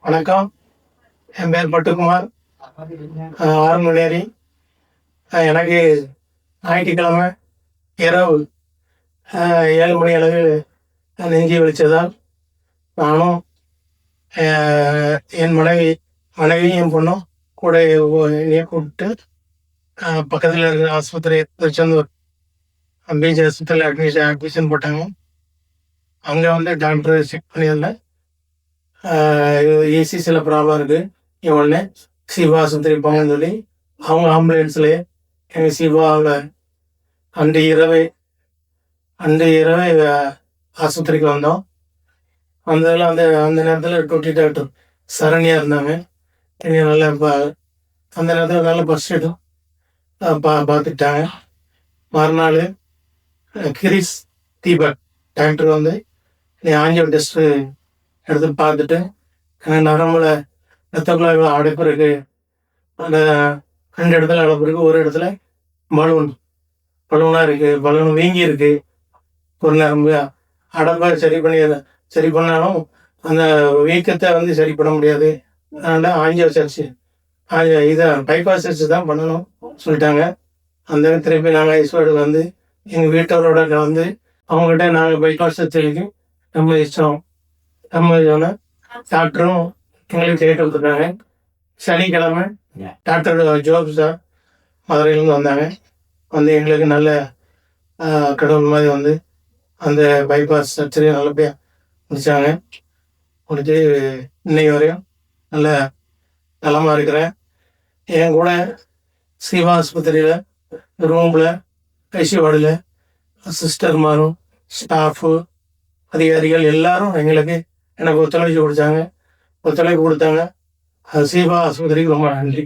வணக்கம். என் பேர் பட்டுக்குமார், ஆரம்பநேரி. எனக்கு ஞாயிற்றுக்கிழமை இரவு 7 மணி அளவு நெஞ்சு வலிச்சதால் நானும் என் மனைவி என் பொண்ணும் கூட என்னையும் கூப்பிட்டு பக்கத்தில் இருக்கிற ஆஸ்பத்திரி திருச்செந்தூர் பிஜி ஆஸ்பத்திரியில் அட்மிஷன் போட்டாங்க. அங்கே வந்து டாக்டர் செக் பண்ணியதில் ஏசிசியில் ப்ராப்ளம் இருக்குது. உடனே சிவா ஆஸ்பத்திரி போங்கன்னு சொல்லி அவங்க ஆம்புலன்ஸ்லேயே எங்கள் சிவாவில் அன்று இரவே ஆஸ்பத்திரிக்கு வந்தோம். வந்ததில் அந்த நேரத்தில் டொட்டி டாக்டர் சரணியாக இருந்தாங்க. நல்லா அந்த நேரத்தில் நல்லா ஃபஸ்ட் எய்டும் பார்த்துட்டாங்க. மறுநாள் கிரிஸ் தீபக் டாக்டர் வந்து ஆஞ்சியோ டெஸ்ட்டு எடுத்து பார்த்துட்டு நரம்பில் ரத்த குழாய்கள் அடைப்பு இருக்குது, அந்த 2 இடத்துல அடைப்பு இருக்குது, ஒரு இடத்துல பலூனாக இருக்குது, பலூன் வீங்கி இருக்குது. ஒரு நரம்பு அடைப்பை சரி பண்ணாலும் அந்த வீக்கத்தை வந்து சரி பண்ண முடியாது. அதனால் ஆஞ்சியோ இதை பைபாஸ் சர்ஜரி தான் பண்ணணும் சொல்லிட்டாங்க. அந்த திருப்பி நாங்கள் ஐஸ்வர்டு வந்து எங்கள் வீட்டவரோட வந்து அவங்ககிட்ட நாங்கள் பைபாஸ் சர்ஜரிக்கு நம்ம இஷ்டம் டாக்டரும் எங்களுக்கு கேட்டு கொடுத்துருக்காங்க. சனிக்கிழமை டாக்டர் ஜோப் சார் மதுரையிலேருந்து வந்தாங்க. வந்து எங்களுக்கு நல்ல கடவுள் மாதிரி வந்து அந்த பைபாஸ் சர்ஜரி நல்லபடியாக முடித்தாங்க. முடிச்சு இன்னைக்கு வரையும் நல்ல நலமாக இருக்கிறேன். என் கூட சிவா ஆஸ்பத்திரியில் ரூமில் ஐசியூ வார்டில் சிஸ்டர்மாரும் ஸ்டாஃபு அதிகாரிகள் எல்லாரும் எனக்கு ஒத்துழைப்பு கொடுத்தாங்க. சிவா ஆஸ்பத்திரிக்கு ரொம்ப நன்றி.